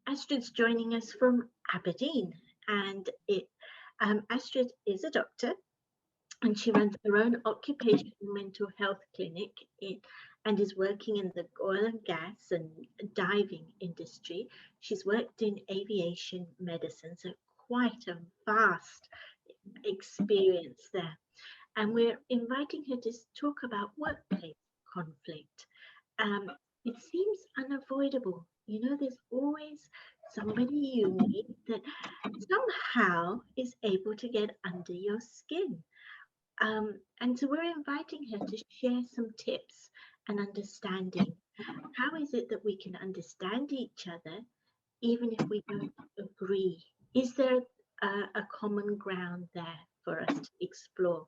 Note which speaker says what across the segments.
Speaker 1: Astrid's joining us from Aberdeen, and Astrid is a doctor, and she runs her own occupational mental health clinic and is working in the oil and gas and diving industry. She's worked in aviation medicine, so quite a vast experience there. And we're inviting her to talk about workplace conflict. It seems unavoidable. You know, there's always somebody you meet that somehow is able to get under your skin. And so we're inviting her to share some tips and understanding. How is it that we can understand each other even if we don't agree? Is there a common ground there for us to explore?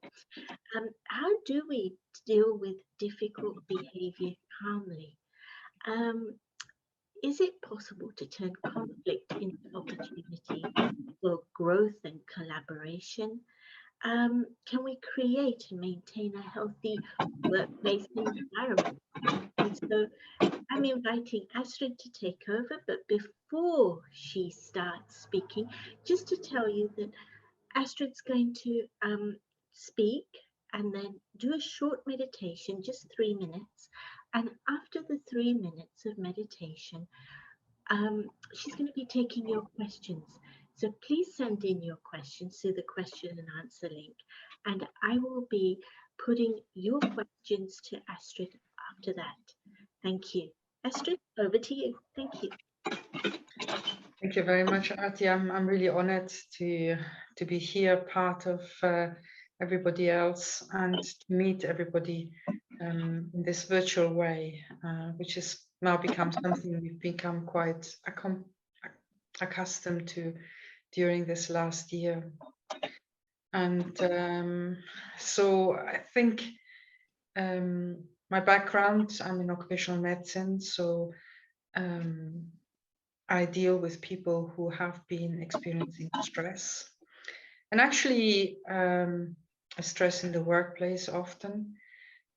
Speaker 1: How do we deal with difficult behavior calmly? Um, is it possible to turn conflict into opportunity for growth and collaboration? Can we create and maintain a healthy workplace environment? And so I'm inviting Astrid to take over, but before she starts speaking, just to tell you that Astrid's going to speak and then do a short meditation, just 3 minutes. And after the 3 minutes of meditation, she's going to be taking your questions. So please send in your questions to the question and answer link, and I will be putting your questions to Astrid after that. Thank you. Astrid, over to you. Thank you.
Speaker 2: Thank you very much, Arti. I'm really honored to be here, part of everybody else, and to meet everybody in this virtual way, which has now become something we've become quite accustomed to during this last year. And so I think my background, I'm in occupational medicine, so I deal with people who have been experiencing stress, and actually stress in the workplace often.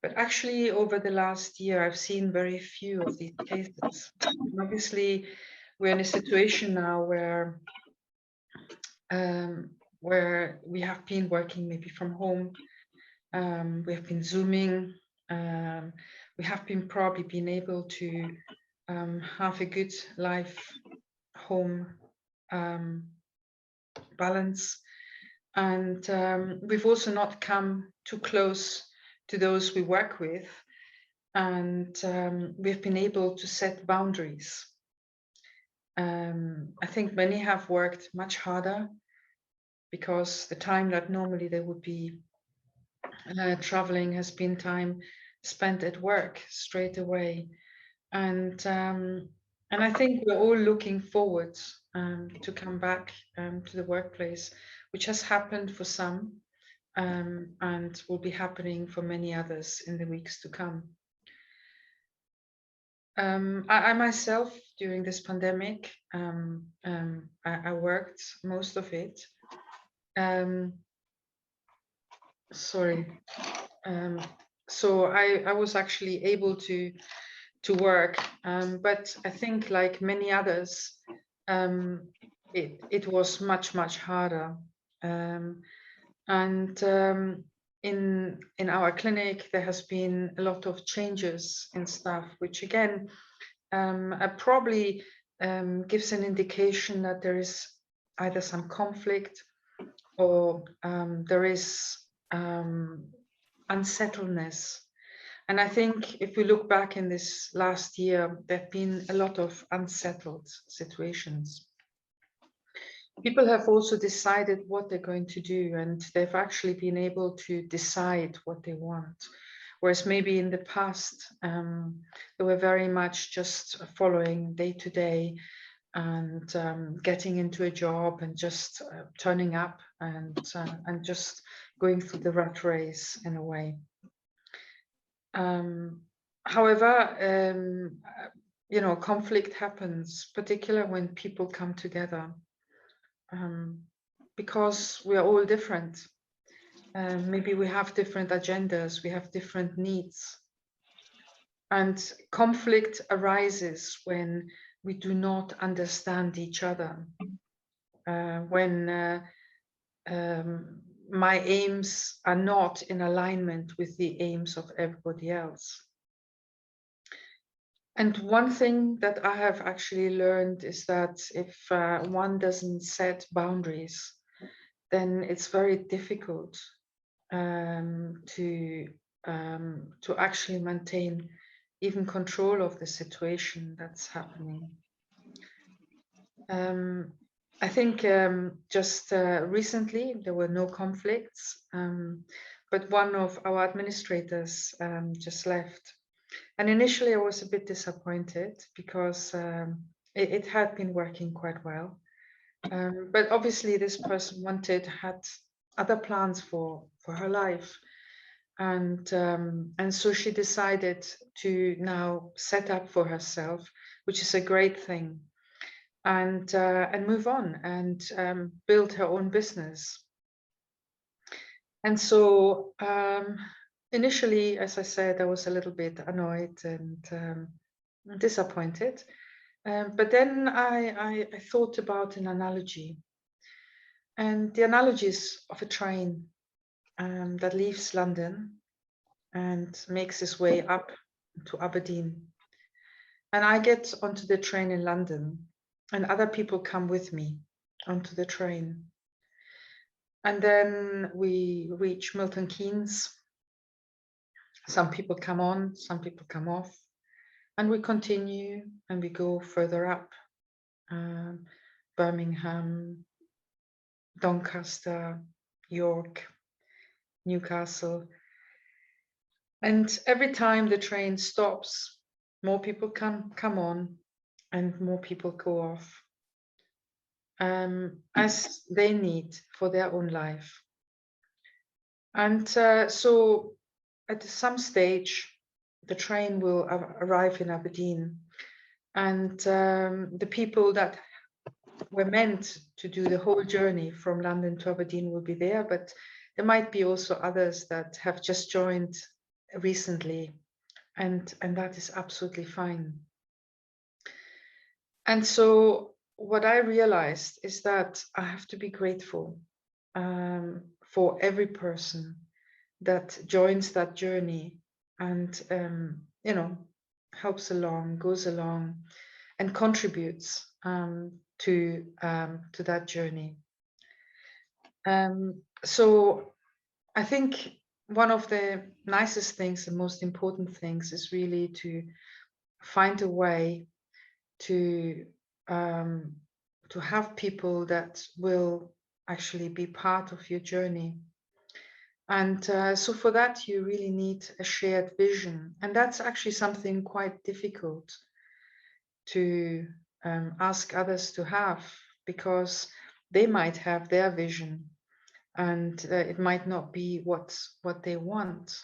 Speaker 2: But actually, over the last year, I've seen very few of these cases. And obviously, we're in a situation now where we have been working maybe from home. We have been Zooming. We have been probably been able to have a good life home balance, and we've also not come too close to those we work with, and we've been able to set boundaries. I think many have worked much harder because the time that normally they would be traveling has been time spent at work straight away, and I think we're all looking forward to come back to the workplace, which has happened for some and will be happening for many others in the weeks to come. I myself, during this pandemic, I worked most of it. So I was actually able to work, but I think like many others, it was much harder. And in our clinic, there has been a lot of changes in staff, which again probably gives an indication that there is either some conflict or there is unsettledness. And I think if we look back in this last year, there have been a lot of unsettled situations. People have also decided what they're going to do, and they've actually been able to decide what they want. Whereas maybe in the past, they were very much just following day to day and getting into a job and just turning up and just going through the rat race in a way. However, you know, conflict happens, particularly when people come together, because we are all different. Maybe we have different agendas, we have different needs. And conflict arises when we do not understand each other. When my aims are not in alignment with the aims of everybody else. And one thing that I have actually learned is that if one doesn't set boundaries, then it's very difficult to actually maintain even control of the situation that's happening. I think just recently there were no conflicts, but one of our administrators just left. And initially I was a bit disappointed because it had been working quite well. But obviously this person had other plans for her life. And so she decided to now set up for herself, which is a great thing, and move on and build her own business. And so initially, as I said, I was a little bit annoyed and disappointed. But then I thought about an analogy. And the analogy is of a train that leaves London and makes its way up to Aberdeen. And I get onto the train in London, and other people come with me onto the train. And then we reach Milton Keynes. Some people come on, some people come off, and we continue and we go further up. Birmingham, Doncaster, York, Newcastle. And every time the train stops, more people come on and more people go off, as they need for their own life. And so at some stage, the train will arrive in Aberdeen, and the people that were meant to do the whole journey from London to Aberdeen will be there, but there might be also others that have just joined recently, and that is absolutely fine. And so what I realized is that I have to be grateful for every person that joins that journey and you know, helps along, goes along, and contributes to that journey. So I think one of the nicest things and most important things is really to find a way to have people that will actually be part of your journey. And so for that, you really need a shared vision. And that's actually something quite difficult to ask others to have, because they might have their vision and it might not be what they want.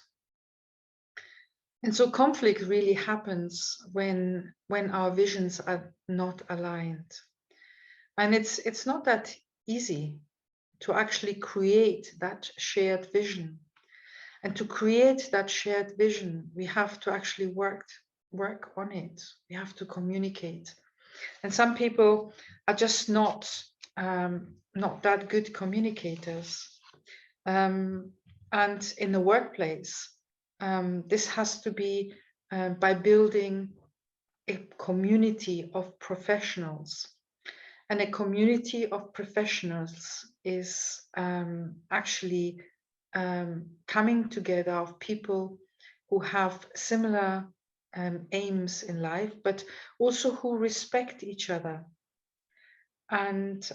Speaker 2: And so conflict really happens when our visions are not aligned. And it's not that easy to actually create that shared vision. And to create that shared vision, we have to actually work on it. We have to communicate. And some people are just not that good communicators. And in the workplace, this has to be by building a community of professionals. And a community of professionals is actually coming together of people who have similar aims in life, but also who respect each other and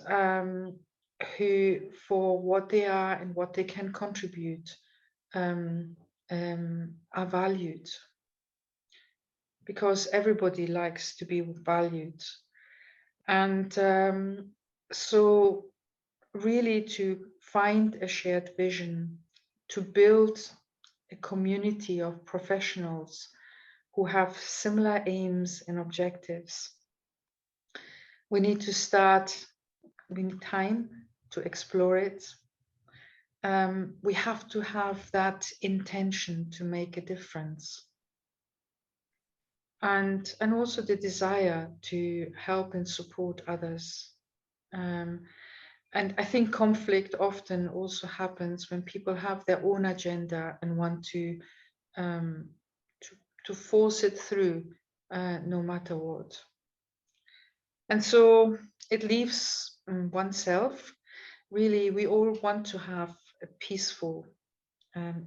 Speaker 2: who, for what they are and what they can contribute, are valued, because everybody likes to be valued. And so really to find a shared vision, to build a community of professionals who have similar aims and objectives. We need to start, we need time to explore it. We have to have that intention to make a difference. and also the desire to help and support others. And I think conflict often also happens when people have their own agenda and want um, to force it through, no matter what. And so it leaves oneself. Really, we all want to have a peaceful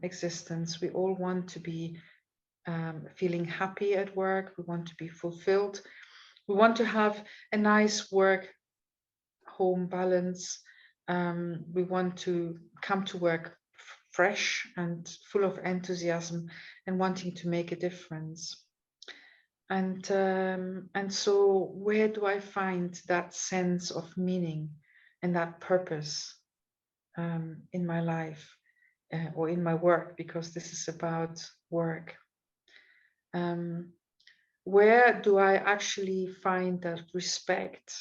Speaker 2: existence. We all want to be feeling happy at work. We want to be fulfilled. We want to have a nice work-home balance. We want to come to work fresh and full of enthusiasm and wanting to make a difference. And so where do I find that sense of meaning and that purpose in my life or in my work, because this is about work? Where do I actually find that respect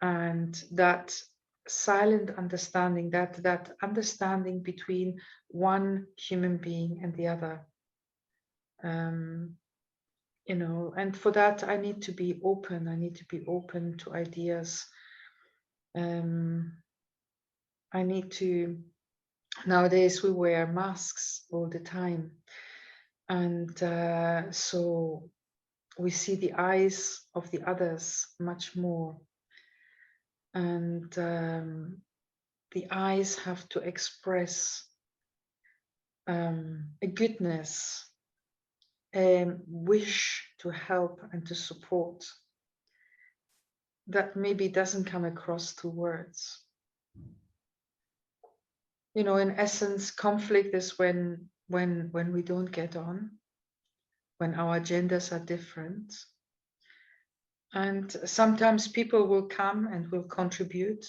Speaker 2: and that silent understanding, that understanding between one human being and the other? You know, and for that I need to be open. I need to be open to ideas. I need to, nowadays we wear masks all the time, and so we see the eyes of the others much more, and the eyes have to express a goodness, a wish to help and to support that maybe doesn't come across through words. You know, in essence, conflict is when we don't get on, when our agendas are different. And sometimes people will come and will contribute,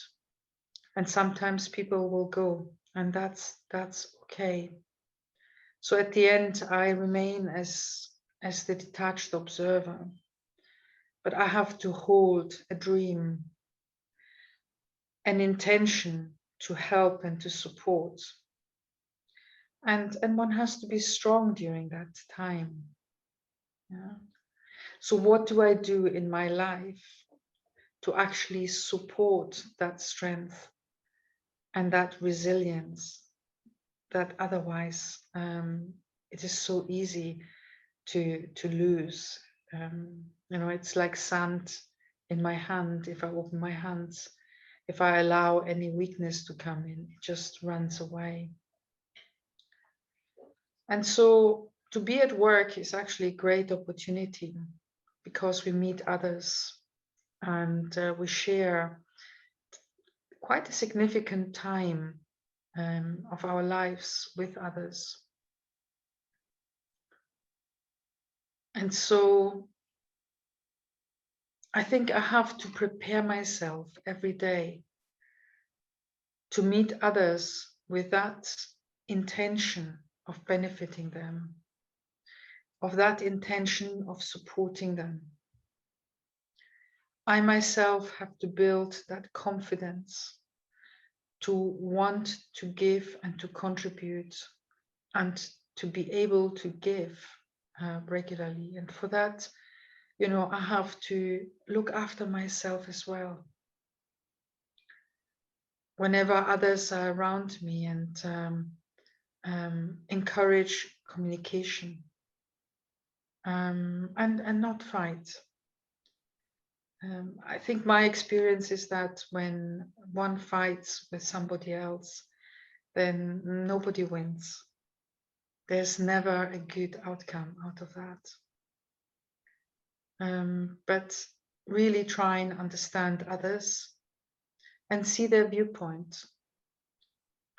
Speaker 2: and sometimes people will go, and that's okay. So at the end, I remain as the detached observer, but I have to hold a dream, an intention to help and to support. And one has to be strong during that time. Yeah. So what do I do in my life to actually support that strength and that resilience that otherwise it is so easy to lose? You know, it's like sand in my hand. If I open my hands, if I allow any weakness to come in, it just runs away. And so to be at work is actually a great opportunity, because we meet others and we share quite a significant time of our lives with others. And so I think I have to prepare myself every day to meet others with that intention of benefiting them, of that intention of supporting them. I myself have to build that confidence to want to give and to contribute and to be able to give regularly. And for that, you know, I have to look after myself as well. Whenever others are around me, and encourage communication, and not fight. I think my experience is that when one fights with somebody else, then nobody wins. There's never a good outcome out of that. But really try and understand others and see their viewpoint,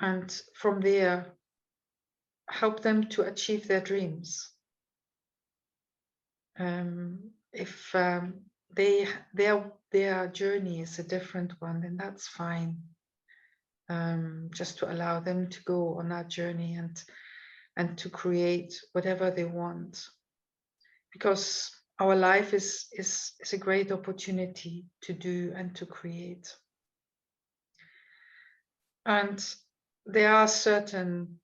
Speaker 2: and from there help them to achieve their dreams. If their journey is a different one, then that's fine. Just to allow them to go on that journey and to create whatever they want, because our life is a great opportunity to do and to create. And there are certain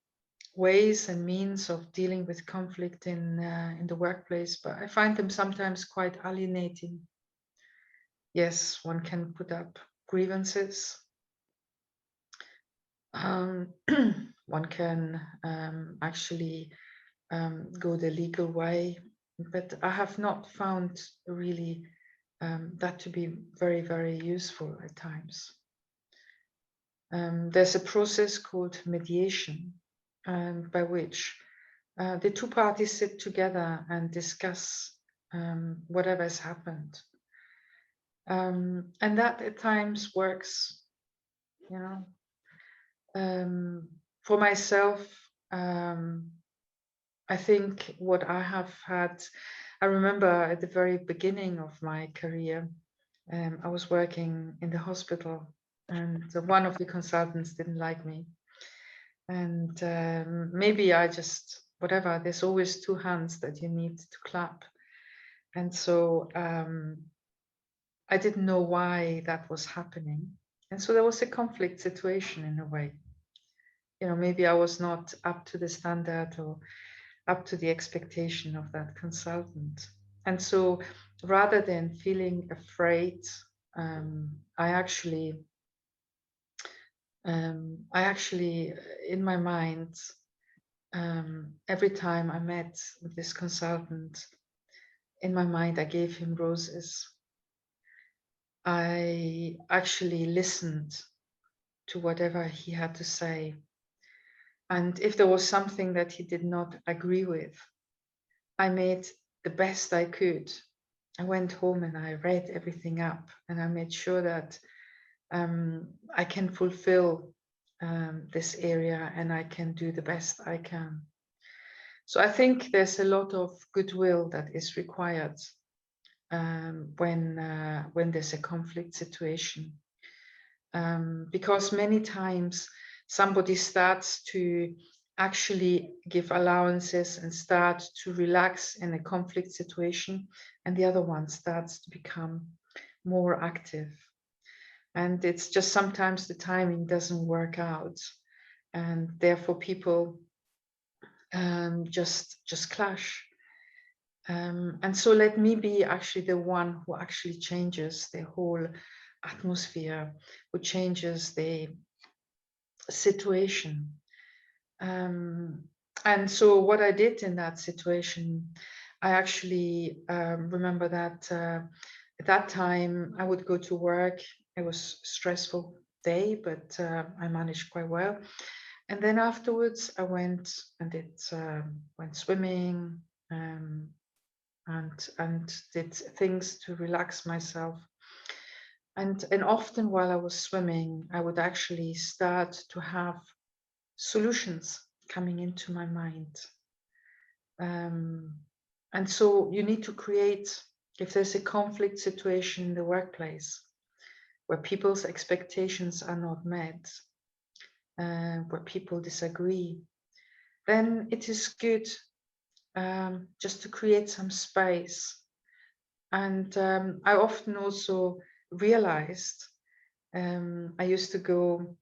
Speaker 2: ways and means of dealing with conflict in the workplace, but I find them sometimes quite alienating. Yes, one can put up grievances. One can actually go the legal way, but I have not found really that to be very, very useful at times. There's a process called mediation, by which the two parties sit together and discuss whatever has happened. And that at times works, you know. For myself, I think what I have had, I remember at the very beginning of my career, I was working in the hospital, and one of the consultants didn't like me. And maybe I just, whatever, there's always two hands that you need to clap. And so I didn't know why that was happening. And so there was a conflict situation in a way. You know, maybe I was not up to the standard or up to the expectation of that consultant. And so rather than feeling afraid, I actually, in my mind, every time I met this consultant, in my mind, I gave him roses. I actually listened to whatever he had to say. And if there was something that he did not agree with, I made the best I could. I went home and I read everything up, and I made sure that I can fulfill this area and I can do the best I can. So I think there's a lot of goodwill that is required when there's a conflict situation, because many times somebody starts to actually give allowances and start to relax in a conflict situation, and the other one starts to become more active. And it's just sometimes the timing doesn't work out, and therefore people just clash. And so let me be actually the one who actually changes the whole atmosphere, who changes the situation. And so what I did in that situation, I actually remember that at that time I would go to work. It was a stressful day, but I managed quite well. And then afterwards I went and went swimming and did things to relax myself. And often while I was swimming, I would actually start to have solutions coming into my mind. And so you need to create, if there's a conflict situation in the workplace where people's expectations are not met, where people disagree, then it is good just to create some space. And I often also realized I used to go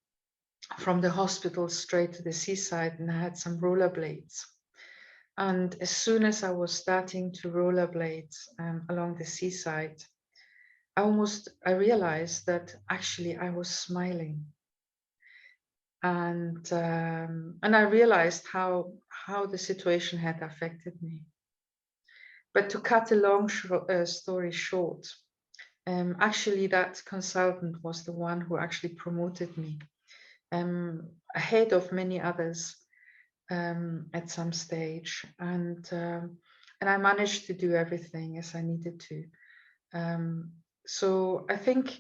Speaker 2: from the hospital straight to the seaside, and I had some rollerblades. And as soon as I was starting to rollerblade along the seaside, I realized that actually I was smiling. And I realized how the situation had affected me. But to cut a long story short, actually that consultant was the one who actually promoted me ahead of many others at some stage, and I managed to do everything as I needed to. So I think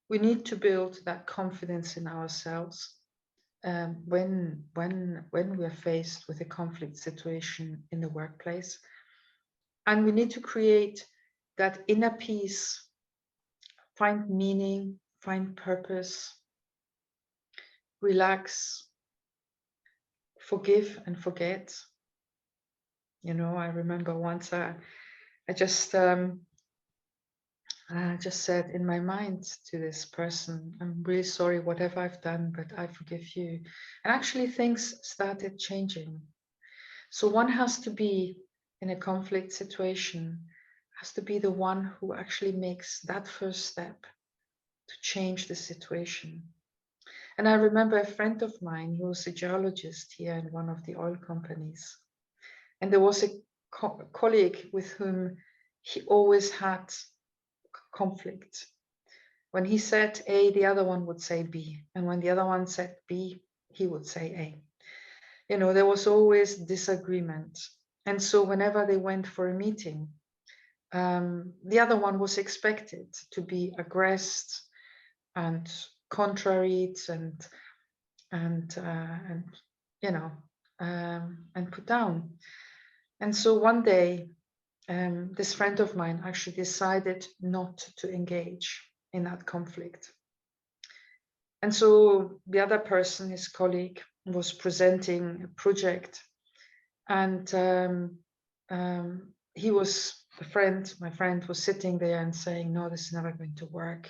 Speaker 2: we need to build that confidence in ourselves when we are faced with a conflict situation in the workplace, and we need to create that inner peace, find meaning, find purpose, relax, forgive and forget. You know, I remember once I just I just said in my mind to this person, I'm really sorry, whatever I've done, but I forgive you. And actually things started changing. So one has to be in a conflict situation, has to be the one who actually makes that first step to change the situation. And I remember a friend of mine, he was a geologist here in one of the oil companies. And there was a colleague with whom he always had conflict. When he said A, the other one would say B. And when the other one said B, he would say A. You know, there was always disagreement. And so whenever they went for a meeting, the other one was expected to be aggressed and contraried and you know and put down. And so one day, this friend of mine actually decided not to engage in that conflict. And so the other person, his colleague, was presenting a project, and he was my friend was sitting there and saying, no, this is never going to work.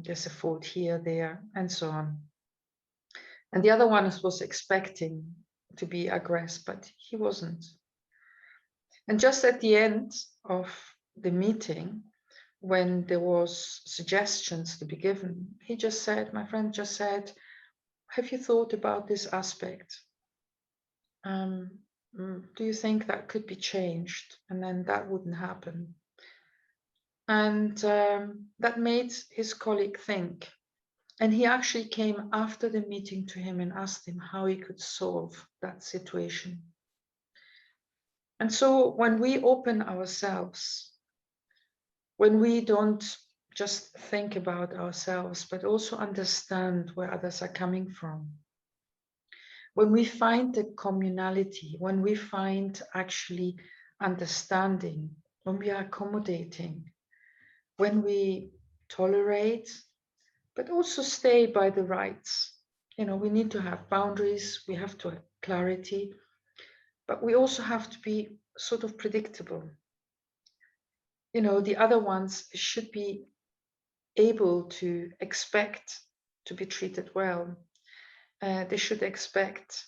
Speaker 2: There's a fault here, there, and so on. And the other one was expecting to be aggressed, but he wasn't. And just at the end of the meeting, when there was suggestions to be given, he just said, my friend just said, have you thought about this aspect? Do you think that could be changed? And then that wouldn't happen. And that made his colleague think. And he actually came after the meeting to him and asked him how he could solve that situation. And so when we open ourselves, when we don't just think about ourselves, but also understand where others are coming from, when we find the communality, when we find actually understanding, when we are accommodating, when we tolerate, but also stay by the rights. You know, we need to have boundaries, we have to have clarity, but we also have to be sort of predictable. You know, the other ones should be able to expect to be treated well. They should expect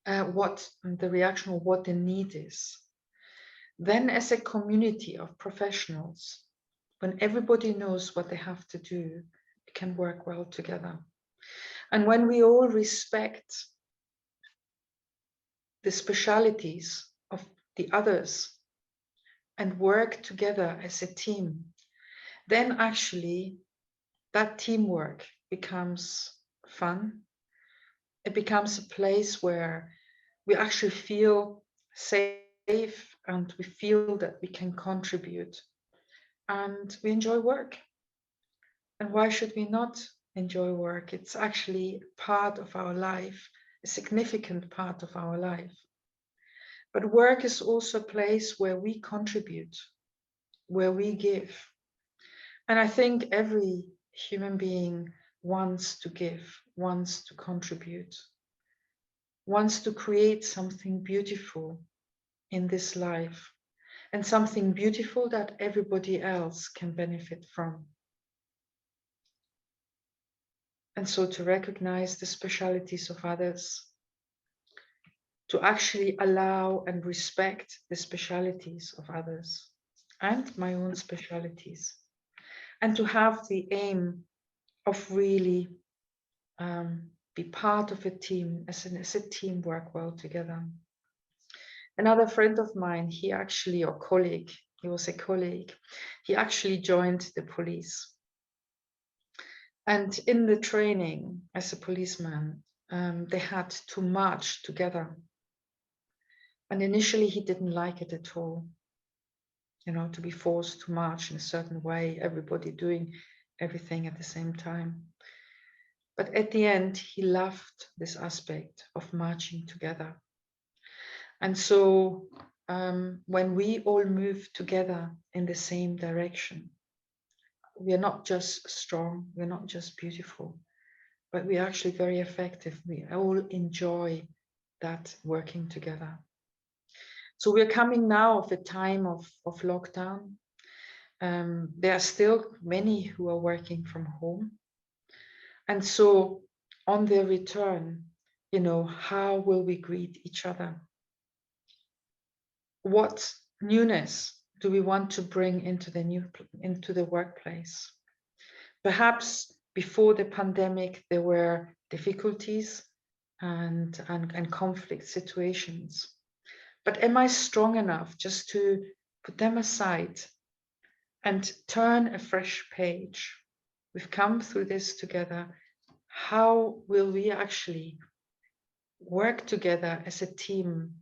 Speaker 2: what the reaction or what the need is. Then as a community of professionals, when everybody knows what they have to do, we can work well together. And when we all respect the specialities of the others and work together as a team, then actually that teamwork becomes fun. It becomes a place where we actually feel safe and we feel that we can contribute and we enjoy work. And why should we not enjoy work? It's actually part of our life, a significant part of our life. But work is also a place where we contribute, where we give. And I think every human being wants to give, wants to contribute, wants to create something beautiful in this life, and something beautiful that everybody else can benefit from. And so to recognize the specialities of others, to actually allow and respect the specialities of others and my own specialities, and to have the aim of really be part of a team, as a team work well together. Another friend of mine, he was a colleague, he actually joined the police. And in the training as a policeman, they had to march together. And initially he didn't like it at all, you know, to be forced to march in a certain way, everybody doing everything at the same time. But at the end, he loved this aspect of marching together. And so when we all move together in the same direction, we are not just strong, we're not just beautiful, but we're actually very effective. We all enjoy that working together. So we're coming now of a time of lockdown. there are still many who are working from home. And so on their return, you know, how will we greet each other? What newness do we want to bring into the workplace? Perhaps before the pandemic, there were difficulties and conflict situations. But am I strong enough just to put them aside and turn a fresh page? We've come through this together. How will we actually work together as a team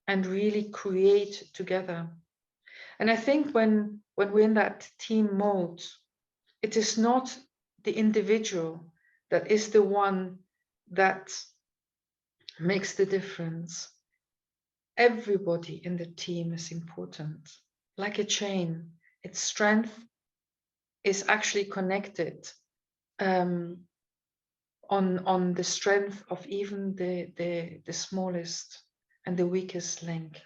Speaker 2: and really create together? And I think when we're in that team mode, it is not the individual that is the one that makes the difference. Everybody in the team is important, like a chain. Its strength is actually connected on the strength of even the smallest and the weakest link.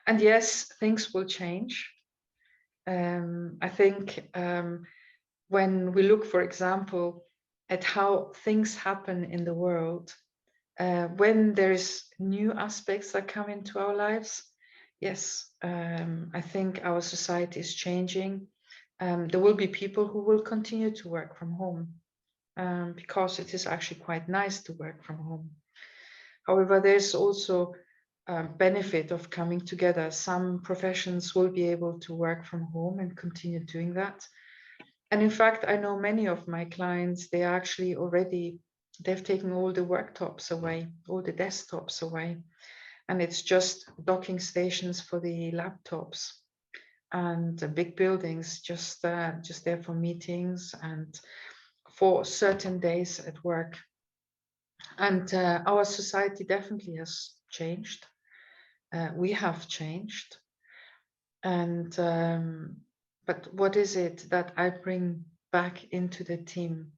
Speaker 2: And yes, things will change. I think when we look, for example, at how things happen in the world, when there's new aspects that come into our lives, yes, I think our society is changing. There will be people who will continue to work from home because it is actually quite nice to work from home. However, there's also a benefit of coming together. Some professions will be able to work from home and continue doing that. And in fact, I know many of my clients, they are actually already, they've taken all the worktops away, all the desktops away. And it's just docking stations for the laptops and big buildings just there for meetings and for certain days at work. And our society definitely has changed. We have changed. And but what is it that I bring back into the team?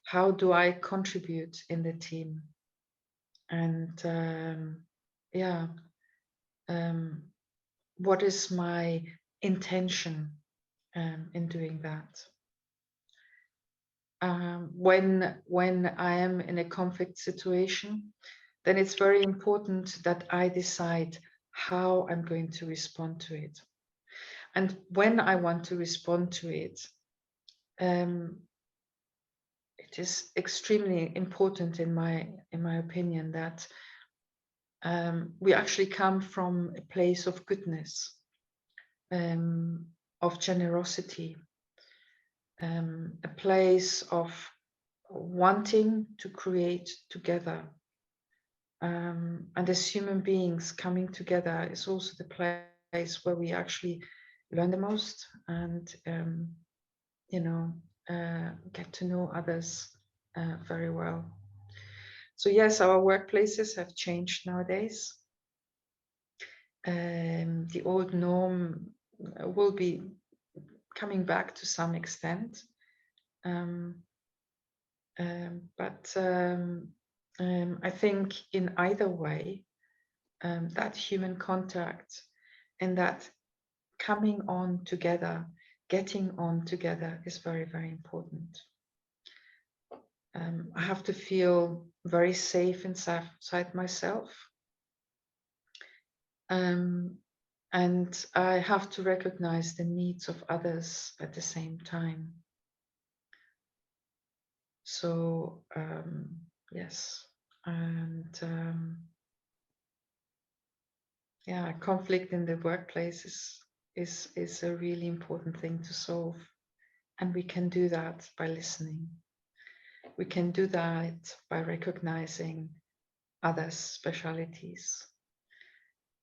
Speaker 2: How do I contribute in the team? And what is my intention in doing that? When I am in a conflict situation, then it's very important that I decide how I'm going to respond to it. And when I want to respond to it, it is extremely important in my opinion that we actually come from a place of goodness, of generosity, a place of wanting to create together. And as human beings, coming together is also the place where we actually learn the most and get to know others very well. So yes, our workplaces have changed nowadays. The old norm will be coming back to some extent. But I think in either way, that human contact and that coming on together, getting on together is very, very important. I have to feel very safe inside myself. And I have to recognize the needs of others at the same time. So yes, and conflict in the workplace is a really important thing to solve, and we can do that by listening. We can do that by recognizing others' specialities.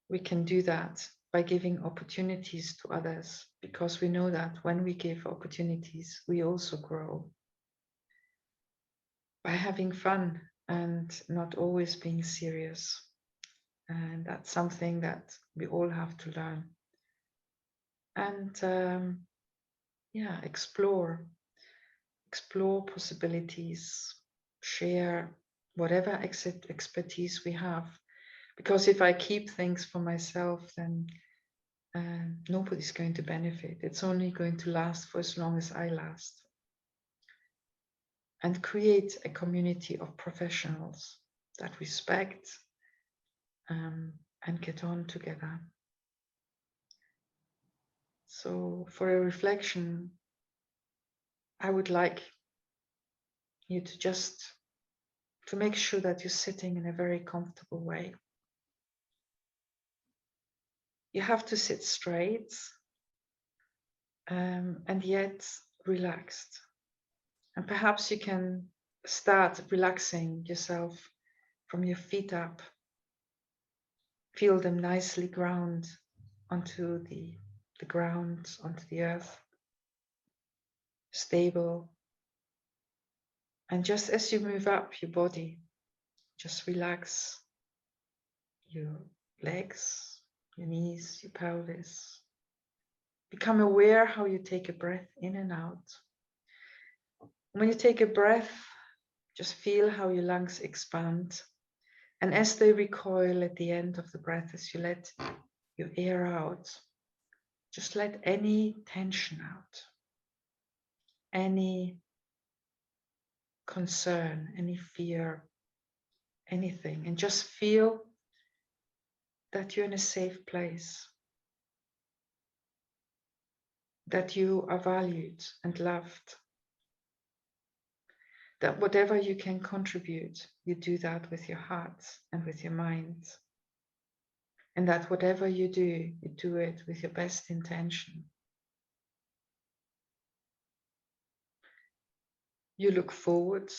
Speaker 2: We can do that by giving opportunities to others, because we know that when we give opportunities, we also grow. By having fun and not always being serious. And that's something that we all have to learn. And explore possibilities, share whatever expertise we have. Because if I keep things for myself, then nobody's going to benefit. It's only going to last for as long as I last. And create a community of professionals that respect and get on together. So for a reflection, I would like you to just to make sure that you're sitting in a very comfortable way. You have to sit straight and yet relaxed. And perhaps you can start relaxing yourself from your feet up. Feel them nicely ground onto the ground, onto the earth, stable. And just as you move up your body, just relax your legs, your knees, your pelvis. Become aware how you take a breath in and out. When you take a breath, just feel how your lungs expand. And as they recoil at the end of the breath, as you let your air out, just let any tension out, any concern, any fear, anything, and just feel that you're in a safe place, that you are valued and loved, that whatever you can contribute, you do that with your heart and with your mind, and that whatever you do it with your best intention. You look forward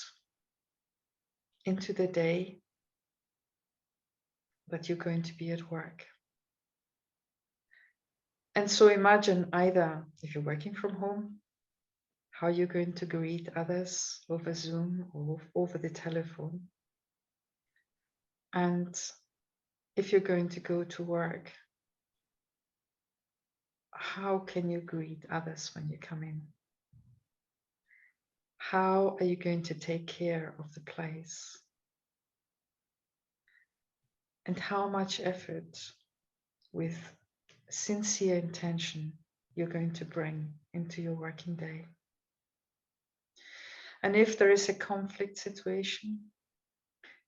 Speaker 2: into the day that you're going to be at work. And so imagine either if you're working from home, how you're going to greet others over Zoom or over the telephone. And if you're going to go to work, how can you greet others when you come in? How are you going to take care of the place? And how much effort with sincere intention you're going to bring into your working day? And if there is a conflict situation,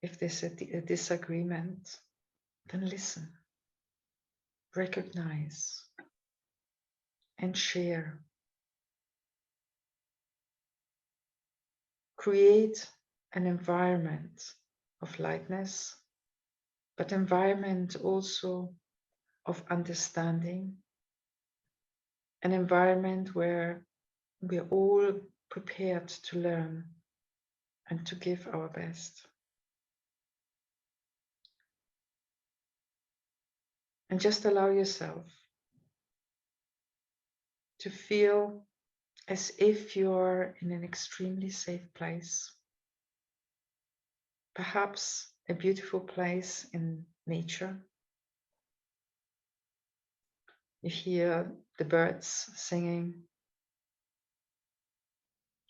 Speaker 2: if there's a disagreement, then listen, recognize, and share. Create an environment of lightness, but environment also of understanding, an environment where we're all prepared to learn and to give our best. And just allow yourself to feel as if you're in an extremely safe place, perhaps a beautiful place in nature. You hear the birds singing,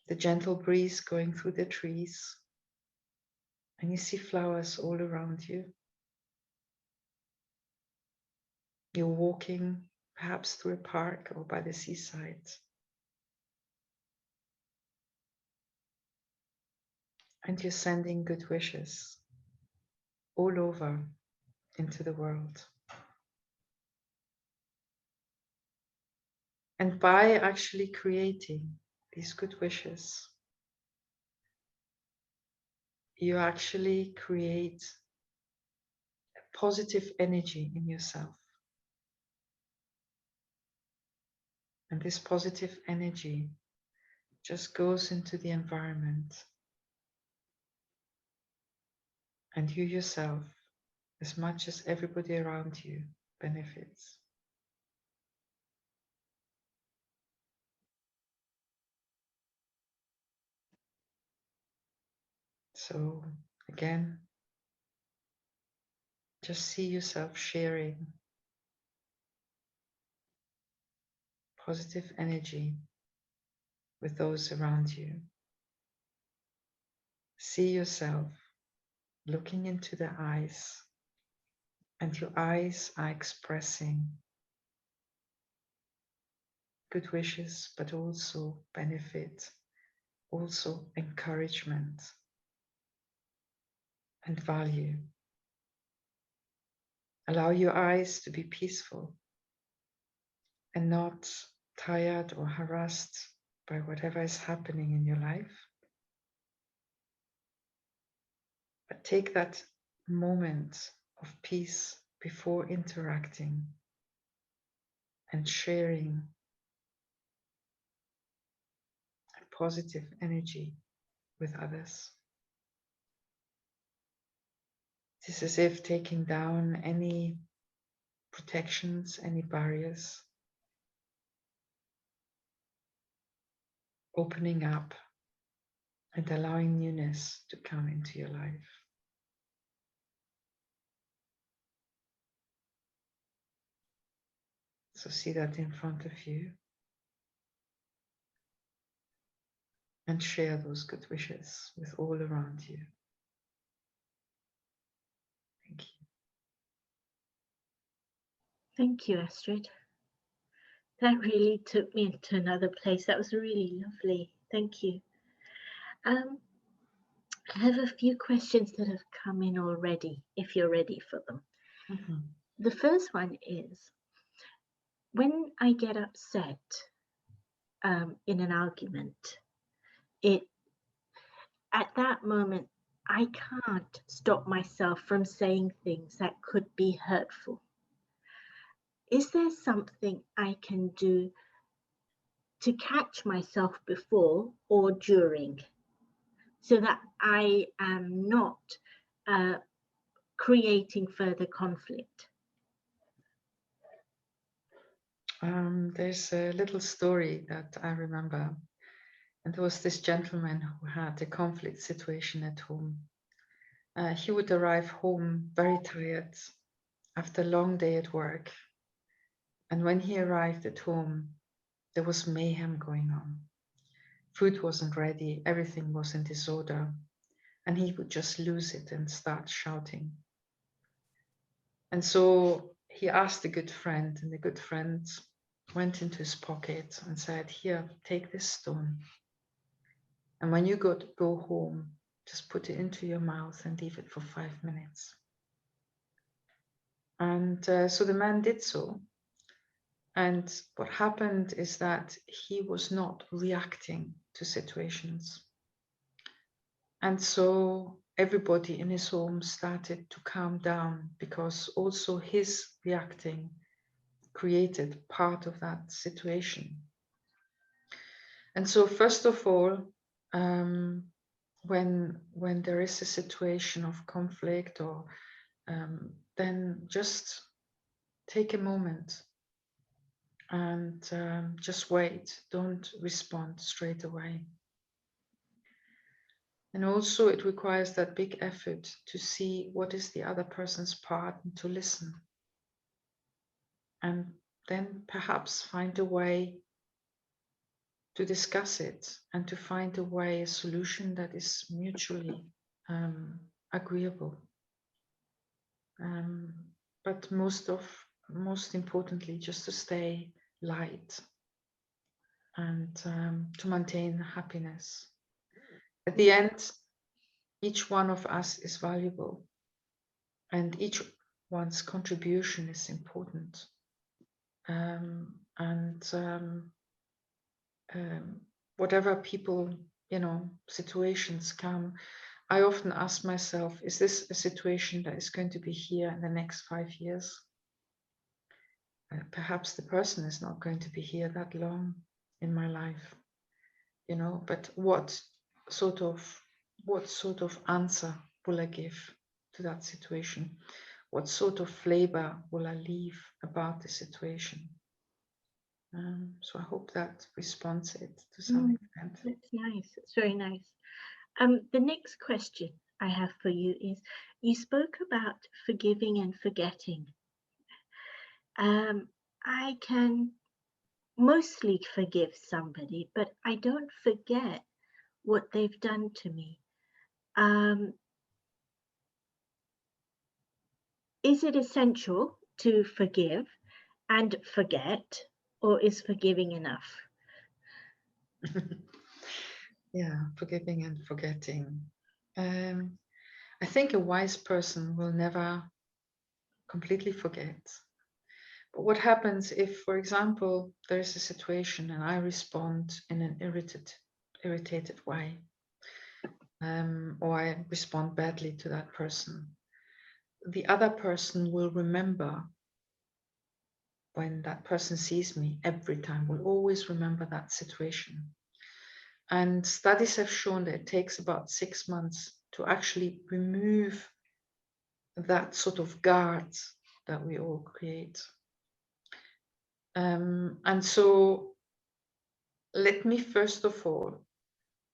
Speaker 2: the gentle breeze going through the trees, and you see flowers all around you. You're walking perhaps through a park or by the seaside. And you're sending good wishes all over into the world. And by actually creating these good wishes, you actually create a positive energy in yourself. And this positive energy just goes into the environment. And you yourself, as much as everybody around you, benefits. So again, just see yourself sharing positive energy with those around you. See yourself looking into the eyes, and your eyes are expressing good wishes, but also benefit, also encouragement and value. Allow your eyes to be peaceful and not tired or harassed by whatever is happening in your life. But take that moment of peace before interacting and sharing a positive energy with others. It is as if taking down any protections, any barriers, opening up and allowing newness to come into your life. So see that in front of you and share those good wishes with all around you. Thank you.
Speaker 1: Thank you, Astrid. That really took me into another place. That was really lovely. Thank you. I have a few questions that have come in already, if you're ready for them.
Speaker 2: Mm-hmm.
Speaker 1: The first one is, when I get upset in an argument, at that moment, I can't stop myself from saying things that could be hurtful. Is there something I can do to catch myself before or during, so that I am not creating further conflict?
Speaker 2: There's a little story that I remember. And there was this gentleman who had a conflict situation at home. He would arrive home very tired after a long day at work. And when he arrived at home, there was mayhem going on. Food wasn't ready, everything was in disorder, and he would just lose it and start shouting. And so he asked a good friend, and the good friend went into his pocket and said, "Here, take this stone. And when you go home, just put it into your mouth and leave it for 5 minutes." And so the man did so. And what happened is that he was not reacting to situations. And so everybody in his home started to calm down, because also his reacting created part of that situation. And so first of all, when there is a situation of conflict, or then just take a moment and just wait. Don't respond straight away. And also it requires that big effort to see what is the other person's part and to listen. And then perhaps find a way to discuss it and to find a way, a solution that is mutually agreeable. But most importantly, just to stay light and to maintain happiness. At the end, each one of us is valuable, and each one's contribution is important. Whatever people, situations come, I often ask myself, is this a situation that is going to be here in the next 5 years? Perhaps the person is not going to be here that long in my life, but what sort of answer will I give to that situation? What sort of flavor will I leave about the situation? So I hope that responds it to some extent.
Speaker 1: That's nice. It's very nice. The next question I have for you is, you spoke about forgiving and forgetting. I can mostly forgive somebody, but I don't forget what they've done to me. Is it essential to forgive and forget, or is forgiving enough?
Speaker 2: Yeah, forgiving and forgetting. I think a wise person will never completely forget. But what happens if, for example, there is a situation and I respond in an irritated way, or I respond badly to that person? The other person will remember, when that person sees me every time, will always remember that situation. And studies have shown that it takes about 6 months to actually remove that sort of guard that we all create. And so let me first of all,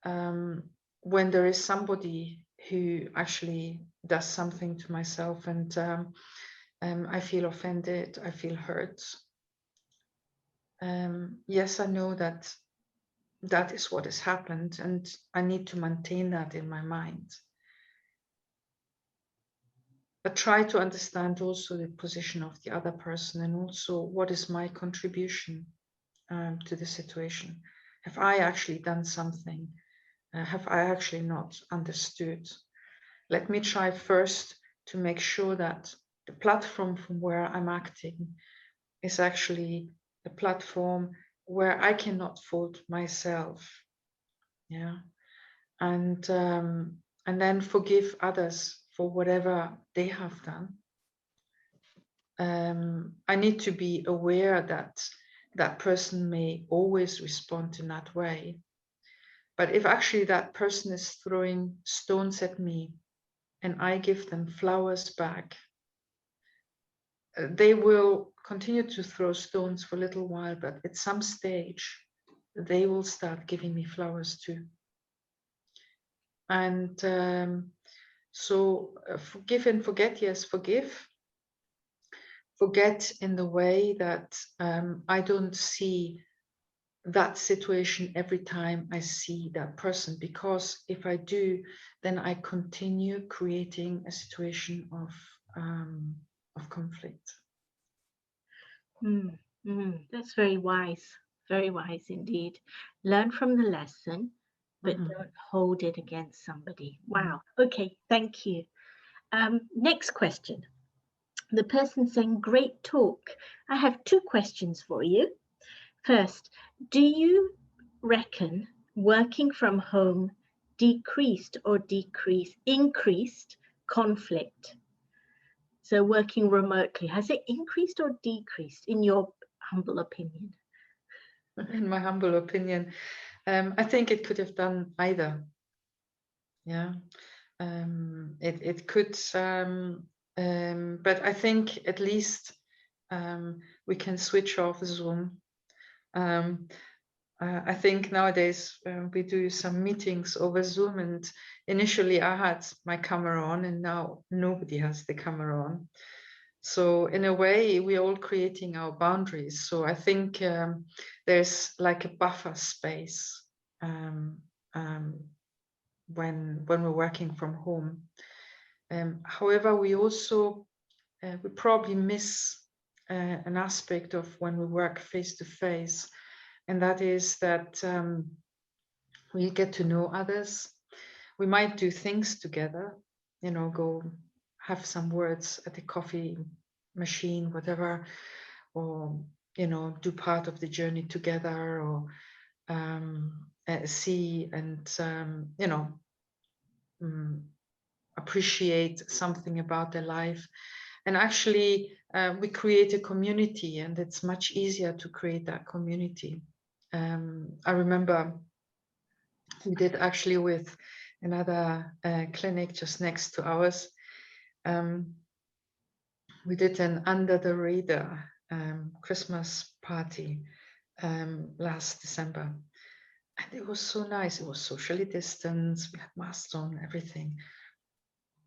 Speaker 2: when there is somebody who actually does something to myself and I feel offended, I feel hurt. Yes, I know that that is what has happened and I need to maintain that in my mind. But try to understand also the position of the other person and also what is my contribution to the situation. Have I actually done something? Have I actually not understood? Let me try first to make sure that the platform from where I'm acting is actually a platform where I cannot fault myself. Yeah. And then forgive others for whatever they have done. I need to be aware that that person may always respond in that way. But if actually that person is throwing stones at me and I give them flowers back, they will continue to throw stones for a little while, but at some stage, they will start giving me flowers too. And so forgive and forget, yes, forgive. Forget in the way that I don't see that situation every time I see that person, because if I do, then I continue creating a situation of conflict.
Speaker 1: That's very wise indeed. Learn from the lesson, but don't hold it against somebody. Wow. Okay, thank you. Next question. The person saying, great talk. I have two questions for you. First, do you reckon working from home decreased or increased conflict? So working remotely, has it increased or decreased in your humble opinion?
Speaker 2: In my humble opinion, I think it could have done either. Yeah, it could, but I think at least we can switch off Zoom. I think nowadays we do some meetings over Zoom, and initially I had my camera on and now nobody has the camera on. So in a way, we're all creating our boundaries. So I think there's like a buffer space when we're working from home. However, we also we probably miss an aspect of when we work face to face, and that is that we get to know others. We might do things together, you know, go have some words at the coffee machine, whatever, or, you know, do part of the journey together, or see and, you know, appreciate something about their life. And actually, we create a community, and it's much easier to create that community. I remember we did actually with another clinic just next to ours. We did an under the radar Christmas party last December. And it was so nice. It was socially distanced. We had masks on, everything.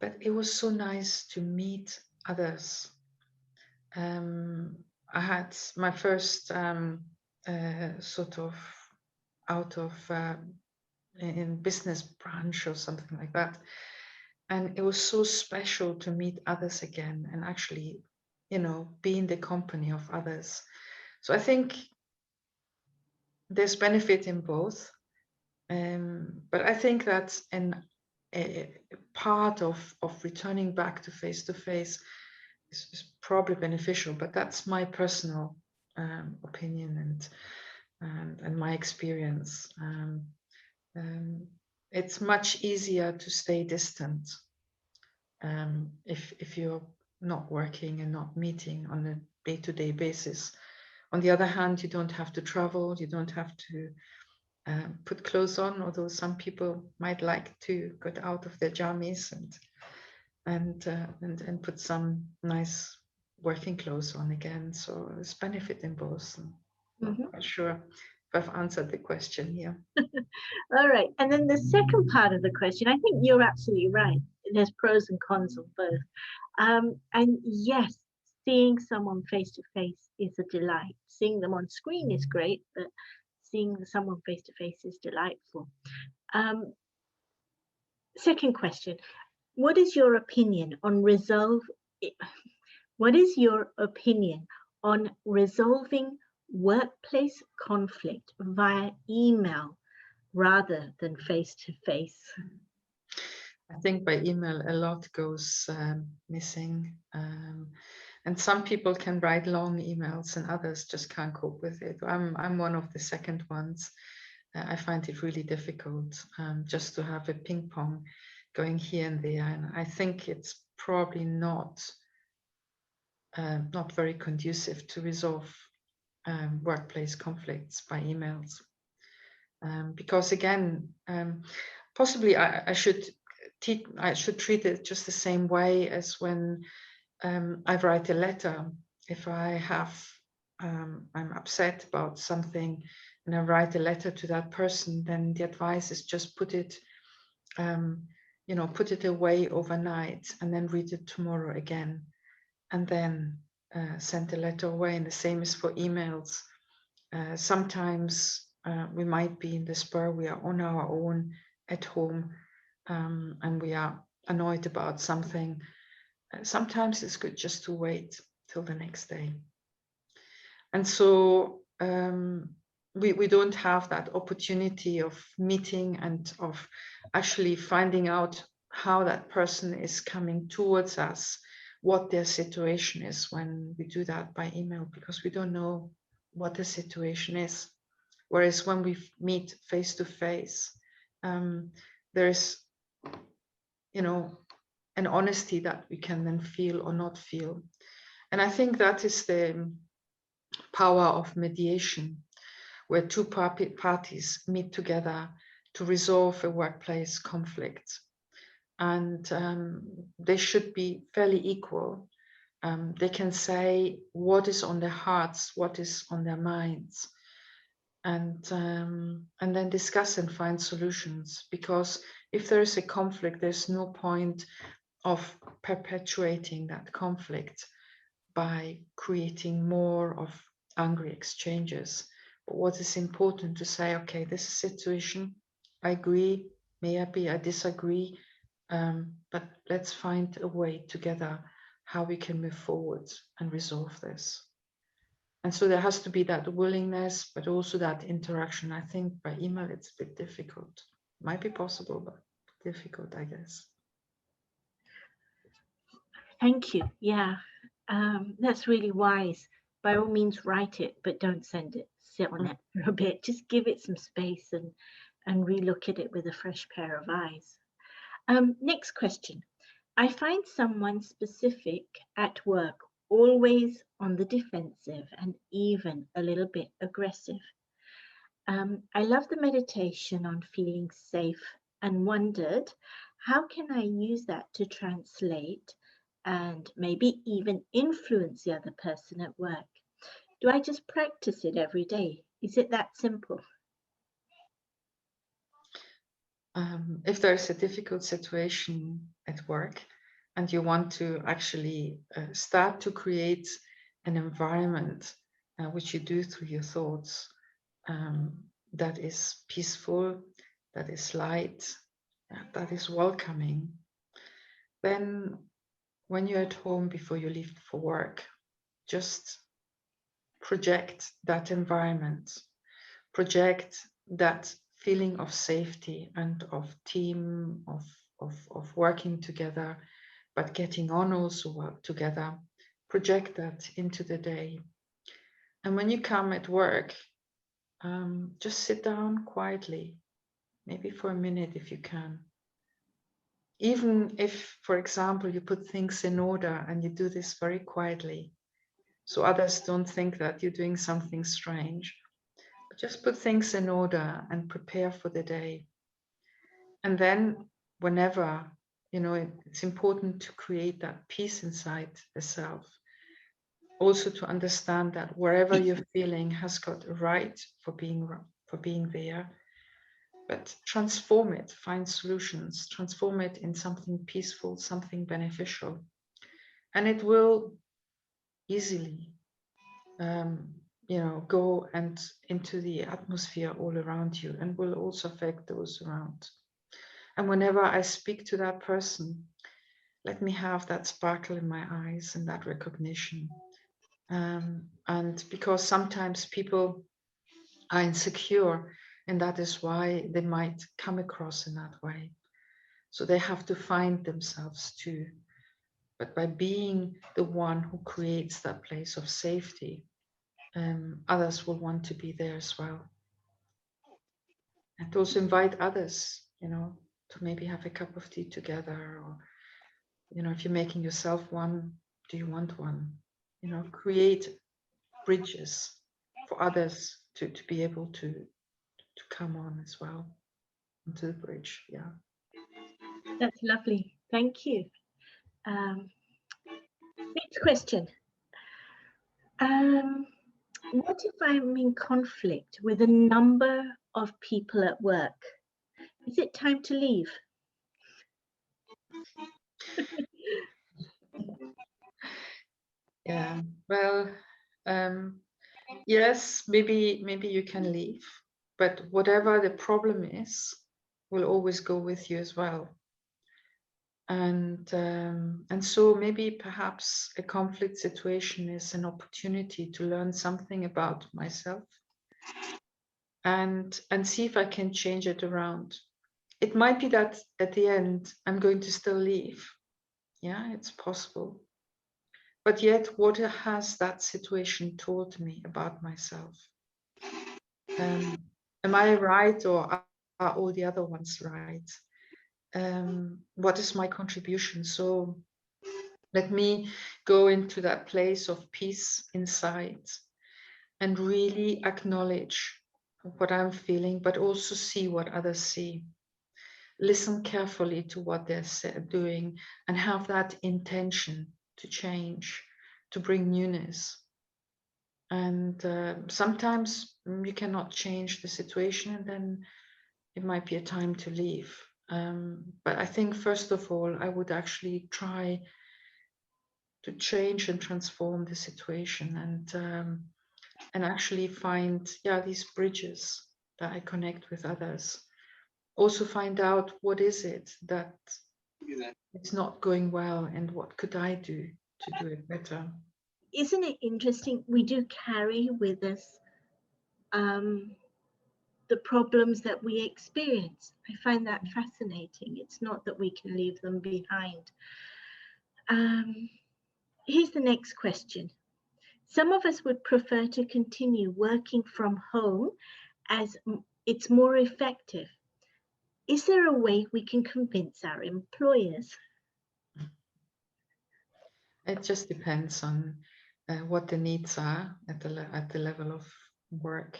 Speaker 2: But it was so nice to meet others. I had my first sort of out of in business branch or something like that. And it was so special to meet others again and actually, you know, be in the company of others. So I think there's benefit in both. But I think that a part of returning back to face is probably beneficial, but that's my personal opinion and my experience. It's much easier to stay distant if you're not working and not meeting on a day-to-day basis. On the other hand, you don't have to travel, you don't have to put clothes on, although some people might like to get out of their jammies and put some nice working clothes on again. So there's benefit in both. I'm not quite sure if I've answered the question here.
Speaker 1: All right. And then the second part of the question, I think you're absolutely right. There's pros and cons on both. And yes, seeing someone face to face is a delight. Seeing them on screen is great, but seeing someone face to face is delightful. Second question, what is your opinion on resolving workplace conflict via email rather than face to face?
Speaker 2: I think by email a lot goes missing. And some people can write long emails and others just can't cope with it. I'm one of the second ones. I find it really difficult just to have a ping pong going here and there. And I think it's probably not very conducive to resolve workplace conflicts by emails. Because again, possibly I should treat it just the same way as when I write a letter. If I have, I'm upset about something and I write a letter to that person, then the advice is just put it away overnight and then read it tomorrow again, and then send the letter away. And the same is for emails. Sometimes we might be in the spur, we are on our own at home, and we are annoyed about something. Sometimes it's good just to wait till the next day. And so we don't have that opportunity of meeting and of actually finding out how that person is coming towards us, what their situation is when we do that by email, because we don't know what the situation is. Whereas when we meet face to face, there's, an honesty that we can then feel or not feel. And I think that is the power of mediation, where two parties meet together to resolve a workplace conflict. And they should be fairly equal. They can say what is on their hearts, what is on their minds, and then discuss and find solutions. Because if there is a conflict, there's no point of perpetuating that conflict by creating more of angry exchanges. But what is important to say, okay, this is a situation, I agree, maybe I disagree, but let's find a way together how we can move forward and resolve this. And so there has to be that willingness, but also that interaction. I think by email it's a bit difficult. Might be possible, but difficult, I guess.
Speaker 1: Thank you. Yeah, that's really wise. By all means, write it, but don't send it. Sit on it for a bit. Just give it some space and relook at it with a fresh pair of eyes. Next question. I find someone specific at work always on the defensive and even a little bit aggressive. I love the meditation on feeling safe and wondered, how can I use that to translate and maybe even influence the other person at work? Do I just practice it every day? Is it that simple?
Speaker 2: If there's a difficult situation at work and you want to actually start to create an environment, which you do through your thoughts, that is peaceful, that is light, that is welcoming, then when you're at home before you leave for work, just project that environment. project that feeling of safety and of team, of working together, but getting on also work together. Project that into the day. And when you come at work, just sit down quietly, maybe for a minute if you can. Even if, for example, you put things in order and you do this very quietly, so others don't think that you're doing something strange. But just put things in order and prepare for the day. And then whenever, it's important to create that peace inside the self. Also to understand that wherever you're feeling has got a right for being there. But transform it, find solutions, transform it in something peaceful, something beneficial. And it will easily, go and into the atmosphere all around you and will also affect those around. And whenever I speak to that person, let me have that sparkle in my eyes and that recognition. And because sometimes people are insecure, and that is why they might come across in that way. So they have to find themselves too. But by being the one who creates that place of safety, others will want to be there as well. And also invite others, to maybe have a cup of tea together, or, if you're making yourself one, do you want one? Create bridges for others to be able to come on as well onto the bridge. Yeah.
Speaker 1: That's lovely. Thank you. Next question. What if I'm in conflict with a number of people at work? Is it time to leave?
Speaker 2: Yeah. Well, yes, maybe you can leave, but whatever the problem is will always go with you as well. And so maybe perhaps a conflict situation is an opportunity to learn something about myself and see if I can change it around. It might be that at the end I'm going to still leave. Yeah, it's possible. But yet, what has that situation taught me about myself? Am I right, or are all the other ones right? What is my contribution? So let me go into that place of peace inside and really acknowledge what I'm feeling, but also see what others see. Listen carefully to what they're doing and have that intention to change, to bring newness. And sometimes you cannot change the situation, and then it might be a time to leave. But I think first of all, I would actually try to change and transform the situation, and actually find these bridges that I connect with others. Also find out what is it that it's not going well, and what could I do to do it better.
Speaker 1: Isn't it interesting? We do carry with us the problems that we experience. I find that fascinating. It's not that we can leave them behind. Here's the next question. Some of us would prefer to continue working from home as it's more effective. Is there a way we can convince our employers?
Speaker 2: It just depends on what the needs are at the level of work,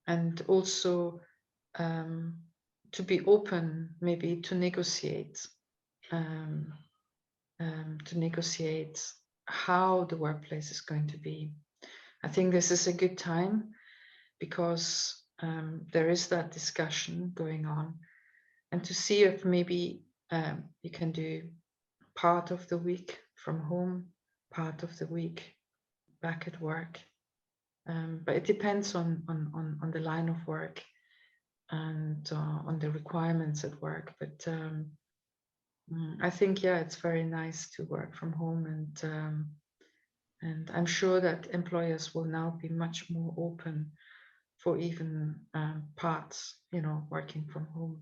Speaker 2: and also to be open, maybe to negotiate, how the workplace is going to be. I think this is a good time because there is that discussion going on, and to see if maybe you can do part of the week from home, part of the week back at work. But it depends on the line of work and on the requirements at work. But I think, it's very nice to work from home And I'm sure that employers will now be much more open for even parts, working from home,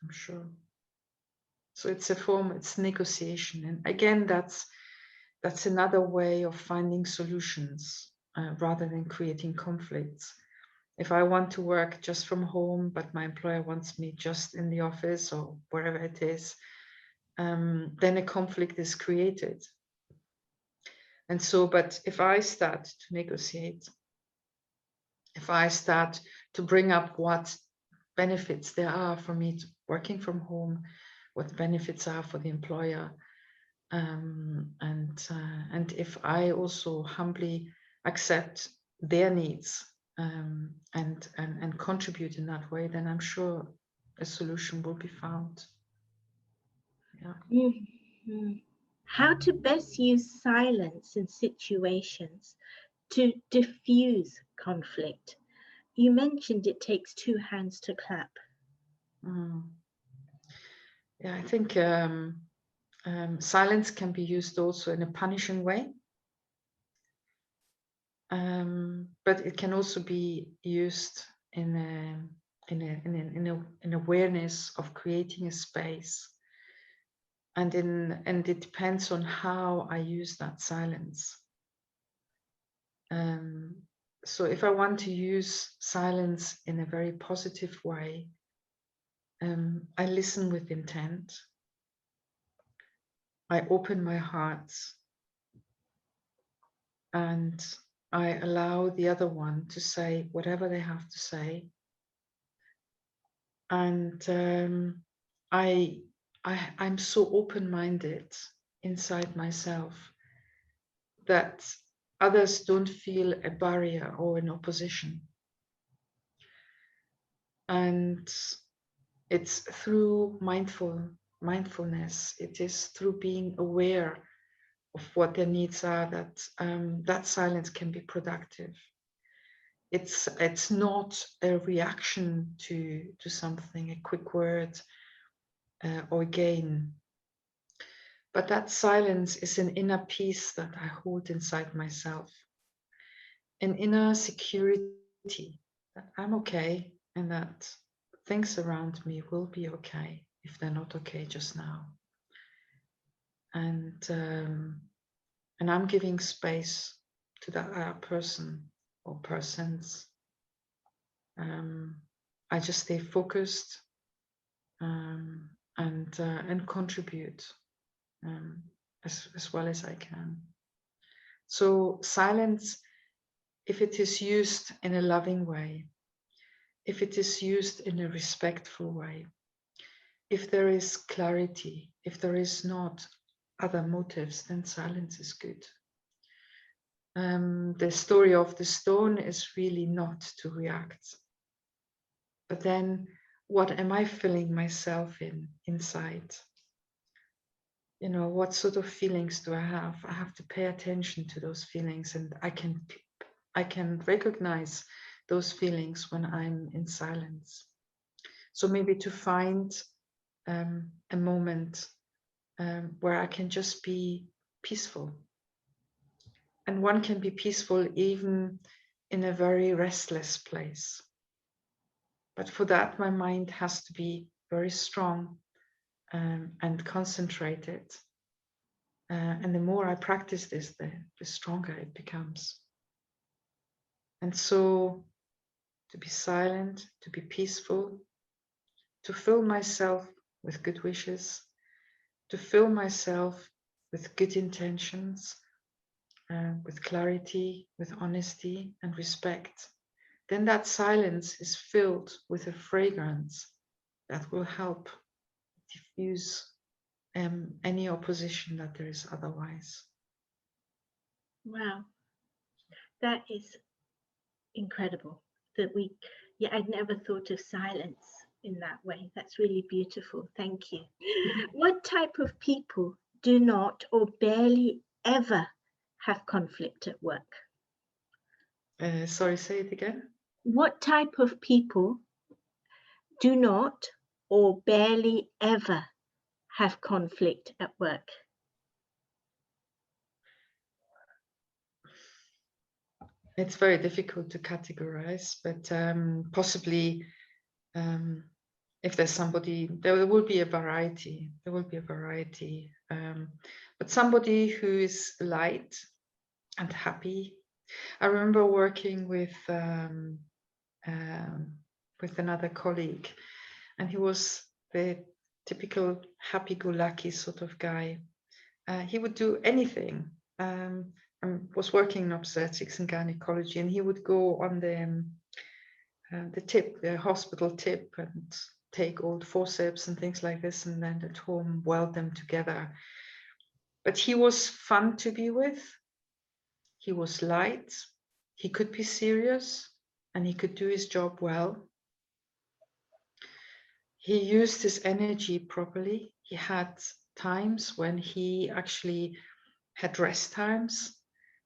Speaker 2: I'm sure. So it's a form, it's negotiation. And again, that's another way of finding solutions rather than creating conflicts. If I want to work just from home, but my employer wants me just in the office or wherever it is, then a conflict is created. And so, but if I start to negotiate, if I start to bring up what benefits there are for me working from home, what the benefits are for the employer, and if I also humbly accept their needs and contribute in that way, then I'm sure a solution will be found. Yeah.
Speaker 1: Mhm. How to best use silence in situations to diffuse conflict. You mentioned it takes two hands to clap.
Speaker 2: Yeah, I think silence can be used also in a punishing way. But it can also be used in awareness of creating a space, and it depends on how I use that silence. So if I want to use silence in a very positive way, I listen with intent. I open my heart, and I allow the other one to say whatever they have to say. And I'm so open-minded inside myself that others don't feel a barrier or an opposition. And it's through mindfulness, it is through being aware of what their needs are that that silence can be productive. It's not a reaction to something, a quick word or gain. But that silence is an inner peace that I hold inside myself, an inner security that I'm okay and that things around me will be okay if they're not okay just now. And I'm giving space to that person or persons. I just stay focused and contribute as well as I can. So silence, if it is used in a loving way, if it is used in a respectful way, if there is clarity, if there is not other motives, then silence is good. The story of the stone is really not to react. But then what am I filling myself inside? What sort of feelings do I have? I have to pay attention to those feelings, and I can recognize those feelings when I'm in silence. So maybe to find a moment where I can just be peaceful. And one can be peaceful even in a very restless place. But for that, my mind has to be very strong and concentrated. And the more I practice this, the stronger it becomes. And so to be silent, to be peaceful, to fill myself with good wishes, to fill myself with good intentions, with clarity, with honesty and respect, then that silence is filled with a fragrance that will help diffuse any opposition that there is otherwise.
Speaker 1: Wow, that is incredible. I'd never thought of silence in that way. That's really beautiful. Thank you. What type of people do not or barely ever have conflict at work?
Speaker 2: Sorry, say it again.
Speaker 1: What type of people do not or barely ever have conflict at work?
Speaker 2: It's very difficult to categorize, but possibly if there's somebody, there will be a variety. There will be a variety. But somebody who is light and happy. I remember working with another colleague, and he was the typical happy-go-lucky sort of guy. He would do anything. I was working in obstetrics and gynecology, and he would go on the hospital tip, and take old forceps and things like this, and then at home weld them together. But he was fun to be with. He was light. He could be serious, and he could do his job well. He used his energy properly. He had times when he actually had rest times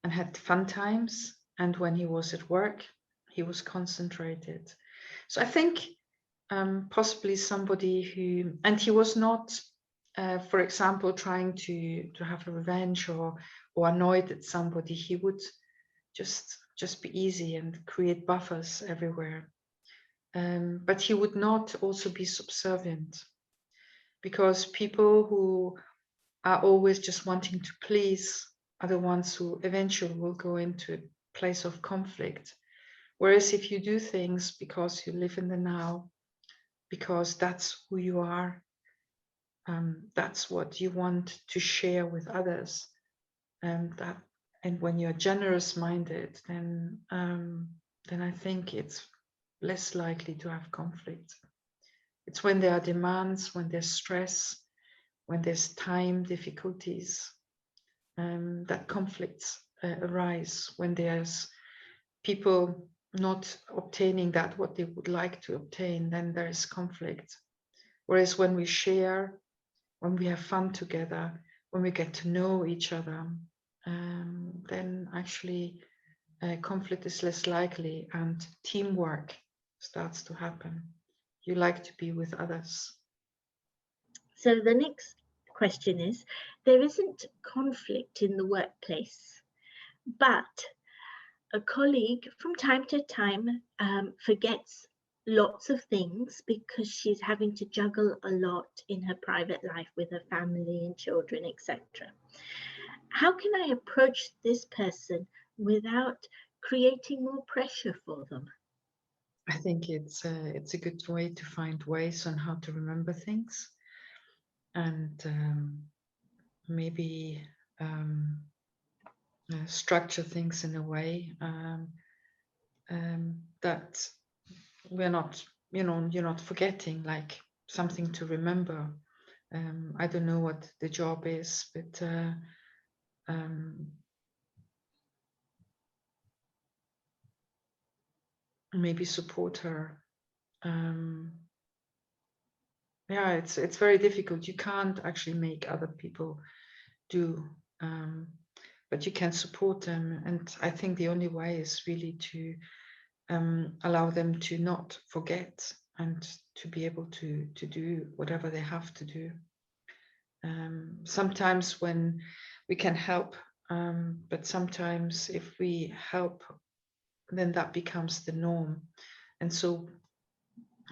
Speaker 2: and had fun times, and when he was at work, he was concentrated. So I think possibly somebody who, and he was not, for example, trying to have a revenge or annoyed at somebody. He would just be easy and create buffers everywhere. But he would not also be subservient, because people who are always just wanting to please are the ones who eventually will go into a place of conflict. Whereas if you do things because you live in the now, because that's who you are, that's what you want to share with others, and when you're generous minded, then I think it's less likely to have conflict. It's when there are demands, when there's stress, when there's time difficulties, that conflicts arise. When there's people not obtaining that what they would like to obtain, then there is conflict. Whereas when we share, when we have fun together, when we get to know each other, then actually conflict is less likely and teamwork starts to happen. You like to be with others.
Speaker 1: So the next question is, there isn't conflict in the workplace, but a colleague from time to time forgets lots of things because she's having to juggle a lot in her private life with her family and children, etc. How can I approach this person without creating more pressure for them?
Speaker 2: I think it's a good way to find ways on how to remember things, and maybe structure things in a way that we're not, you're not forgetting, like something to remember. I don't know what the job is, but maybe support her. Yeah, it's very difficult. You can't actually make other people do, but you can support them. And I think the only way is really to allow them to not forget and to be able to do whatever they have to do. Sometimes when we can help, but sometimes if we help, then that becomes the norm. And so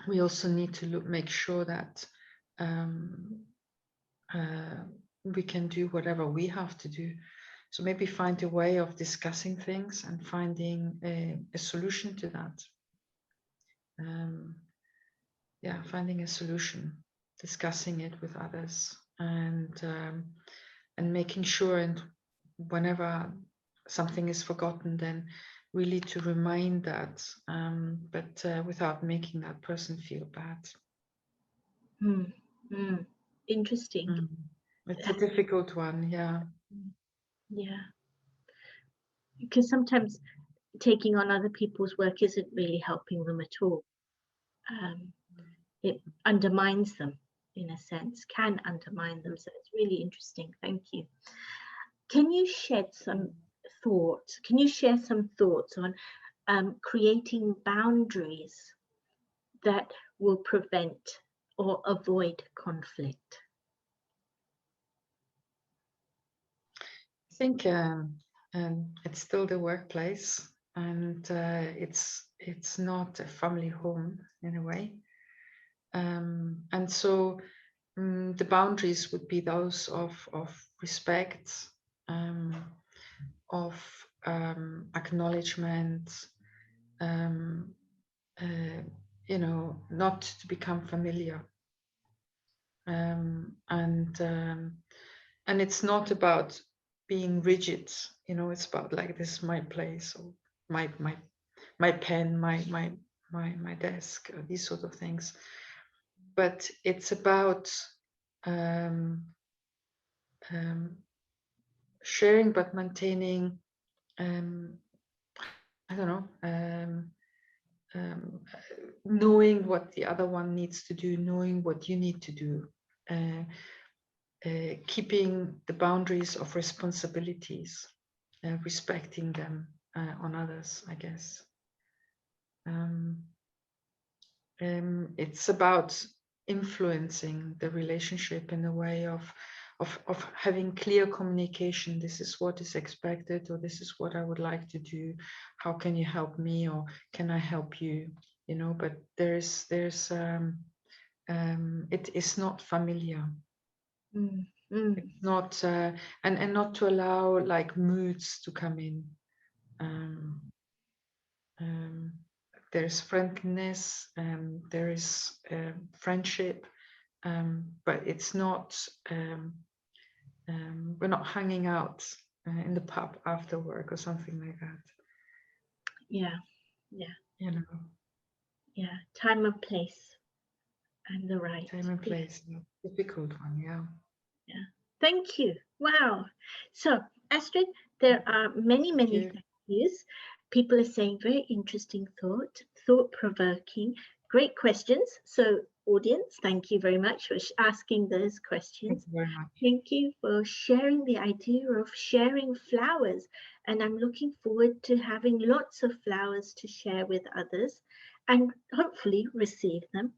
Speaker 2: we also need to make sure that we can do whatever we have to do. So maybe find a way of discussing things and finding a solution to that. Yeah, finding a solution, discussing it with others, and making sure, and whenever something is forgotten, then really to remind that, but without making that person feel bad.
Speaker 1: Interesting.
Speaker 2: It's a difficult one, yeah.
Speaker 1: Yeah. Because sometimes taking on other people's work isn't really helping them at all. It undermines them, in a sense, can undermine them. So it's really interesting. Thank you. Can you shed some thoughts? Can you share some thoughts on creating boundaries that will prevent or avoid conflict?
Speaker 2: I think it's still the workplace. and it's not a family home in a way. And so the boundaries would be those of respect, of acknowledgement, you know, not to become familiar. And it's not about being rigid, you know, it's about like, this is my place, or my pen, my desk, these sort of things. But it's about sharing, but maintaining, I don't know, knowing what the other one needs to do, knowing what you need to do, keeping the boundaries of responsibilities, respecting them on others, I guess. It's about influencing the relationship in a way of having clear communication. This is what is expected, or this is what I would like to do. How can you help me, or can I help you? You know, but there's it is not familiar. It's not and not to allow like moods to come in. There's friendliness, there is friendship, but it's not, we're not hanging out in the pub after work or something like that.
Speaker 1: Yeah.
Speaker 2: You know.
Speaker 1: Yeah. Time and place, and the right
Speaker 2: Time and place. Difficult one, yeah.
Speaker 1: Yeah. Thank you. Wow. So, Astrid, there are many thank yous. People are saying very interesting thought-provoking, great questions. So, audience, thank you very much for asking those questions.
Speaker 2: Thank you very much.
Speaker 1: Thank you for sharing the idea of sharing flowers. And I'm looking forward to having lots of flowers to share with others and hopefully receive them.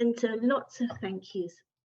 Speaker 1: And so lots of thank yous